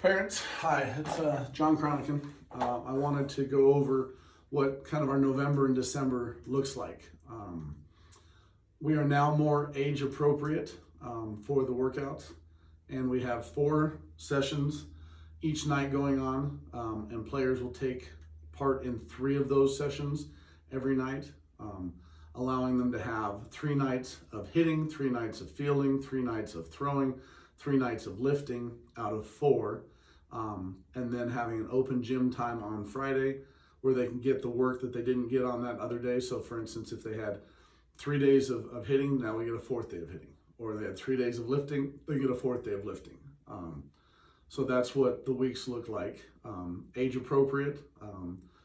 Parents, hi, it's John Cronican. I wanted to go over what kind of our November and December looks like. We are now more age appropriate for the workouts, and we have 4 sessions each night going on, and players will take part in 3 of those sessions every night, allowing them to have 3 nights of hitting, 3 nights of fielding, 3 nights of throwing, 3 nights of lifting out of 4. And then having an open gym time on Friday where they can get the work that they didn't get on that other day. So for instance, if they had 3 days of hitting, now we get a 4th day of hitting. Or they had 3 days of lifting, they get a 4th day of lifting. So that's what the weeks look like. Age appropriate.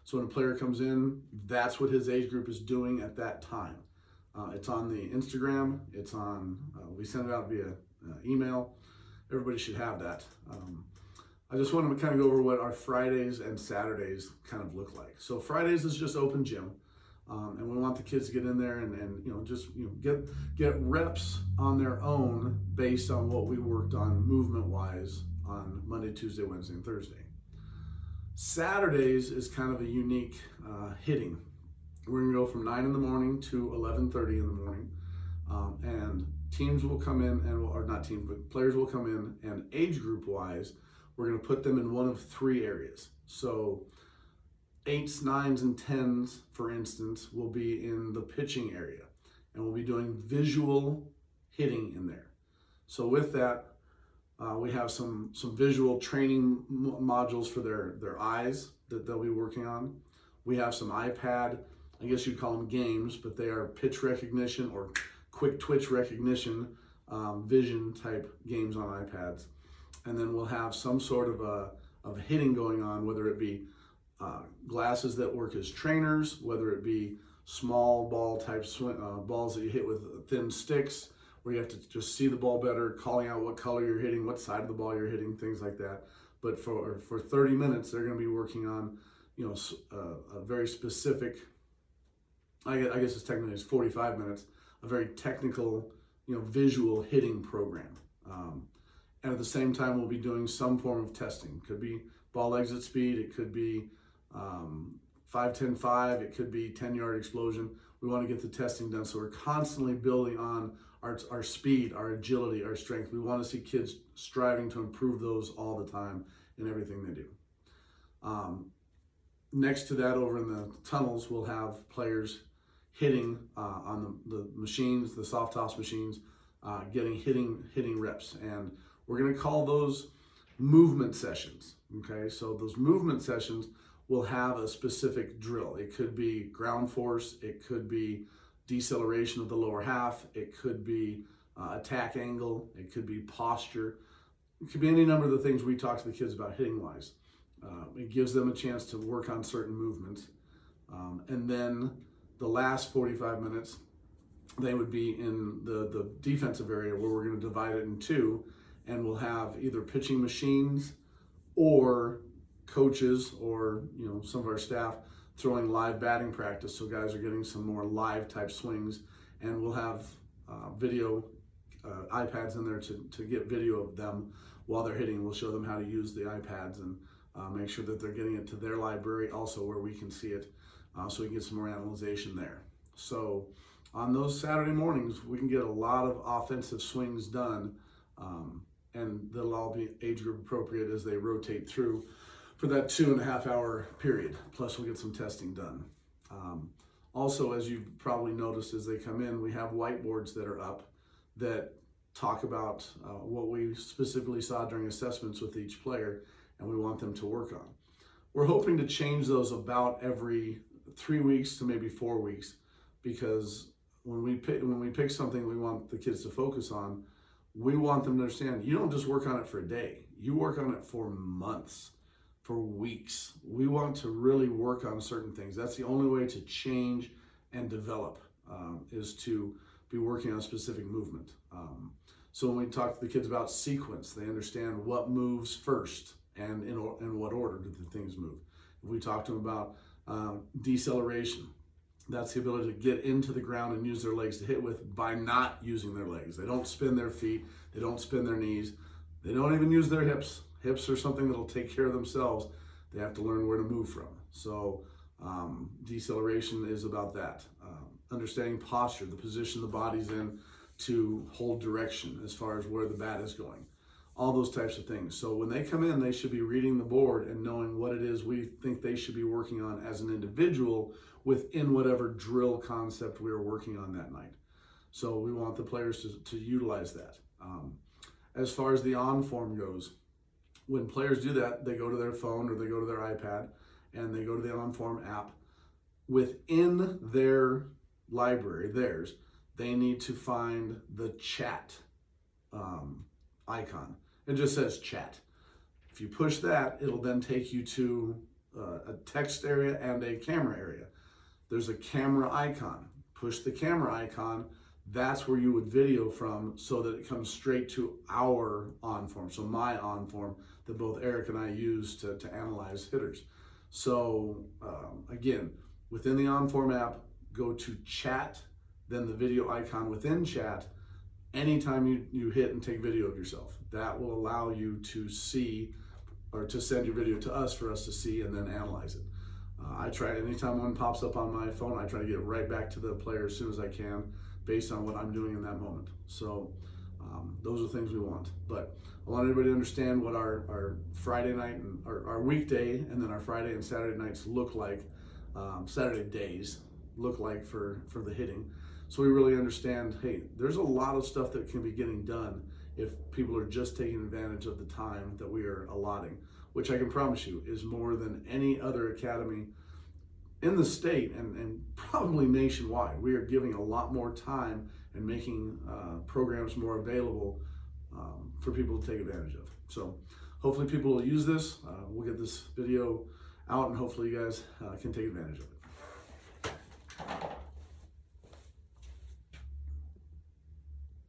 So when a player comes in, that's what his age group is doing at that time. It's on the Instagram, it's on, we send it out via email. Everybody should have that. I just want to kind of go over what our Fridays and Saturdays kind of look like. So Fridays is just open gym, and we want the kids to get in there and just get reps on their own based on what we worked on movement-wise on Monday, Tuesday, Wednesday, and Thursday. Saturdays is kind of a unique hitting. We're going to go from 9 in the morning to 11:30 in the morning, and teams will come in, or not teams, but players will come in, and age group-wise, we're going to put them in one of 3 areas. So 8s, 9s, and 10s, for instance, will be in the pitching area, and we'll be doing visual hitting in there. So with that, we have some visual training modules for their eyes that they'll be working on. We have some iPad, I guess you'd call them games, but they are pitch recognition or quick twitch recognition, vision type games on iPads. And then we'll have some sort of hitting going on, whether it be glasses that work as trainers, whether it be small ball type balls that you hit with thin sticks, where you have to just see the ball better, calling out what color you're hitting, what side of the ball you're hitting, things like that. But for 30 minutes, they're going to be working on, a very specific, I guess it's technically 45 minutes, a very technical, visual hitting program. And at the same time, we'll be doing some form of testing. It could be ball exit speed, it could be 5-10-5, it could be 10-yard explosion. We want to get the testing done, so we're constantly building on our speed, our agility, our strength. We want to see kids striving to improve those all the time in everything they do. Next to that, over in the tunnels, we'll have players hitting on the machines, the soft toss machines, getting hitting reps, and we're going to call those movement sessions. Okay, so those movement sessions will have a specific drill. It could be ground force, it could be deceleration of the lower half, it could be attack angle, it could be posture, it could be any number of the things we talk to the kids about hitting wise. It gives them a chance to work on certain movements, and then the last 45 minutes they would be in the defensive area, where we're going to divide it in 2, and we'll have either pitching machines or coaches or some of our staff throwing live batting practice, so guys are getting some more live type swings, and we'll have video iPads in there to get video of them while they're hitting. We'll show them how to use the iPads and make sure that they're getting it to their library also, where we can see it, so we can get some more analyzation there. So on those Saturday mornings, we can get a lot of offensive swings done, and they'll all be age group appropriate as they rotate through for that 2.5-hour period. Plus we'll get some testing done. Also, as you've probably noticed as they come in, we have whiteboards that are up that talk about what we specifically saw during assessments with each player, and we want them to work on. We're hoping to change those about every 3 weeks to maybe 4 weeks, because when we pick something we want the kids to focus on, we want them to understand you don't just work on it for a day, you work on it for months, for weeks. We want to really work on certain things. That's the only way to change and develop, is to be working on a specific movement. So when we talk to the kids about sequence, they understand what moves first and in what order do the things move. If we talk to them about deceleration, that's the ability to get into the ground and use their legs to hit with by not using their legs. They don't spin their feet, they don't spin their knees, they don't even use their hips, Hips are something that'll take care of themselves. They have to learn where to move from. So deceleration is about that. Understanding posture, the position the body's in to hold direction as far as where the bat is going. All those types of things. So when they come in, they should be reading the board and knowing what it is we think they should be working on as an individual within whatever drill concept we are working on that night. So we want the players to utilize that. As far as the on-form goes, when players do that, they go to their phone or they go to their iPad and they go to the on-form app. Within their library, they need to find the chat icon. It just says chat. If you push that, it'll then take you to a text area and a camera area. There's a camera icon. Push the camera icon. That's where you would video from so that it comes straight to our on-form. So my on-form that both Eric and I use to analyze hitters. So again, within the on-form app, go to chat, then the video icon within chat. Anytime you hit and take video of yourself, that will allow you to see or to send your video to us for us to see and then analyze it. I try, anytime one pops up on my phone, I try to get it right back to the player as soon as I can based on what I'm doing in that moment. So those are things we want. But I want everybody to understand what our Friday night and our weekday and then our Friday and Saturday nights look like, Saturday days look like for the hitting. So we really understand, hey, there's a lot of stuff that can be getting done if people are just taking advantage of the time that we are allotting, which I can promise you is more than any other academy in the state and probably nationwide. We are giving a lot more time and making programs more available for people to take advantage of. So hopefully people will use this. We'll get this video out and hopefully you guys can take advantage of it.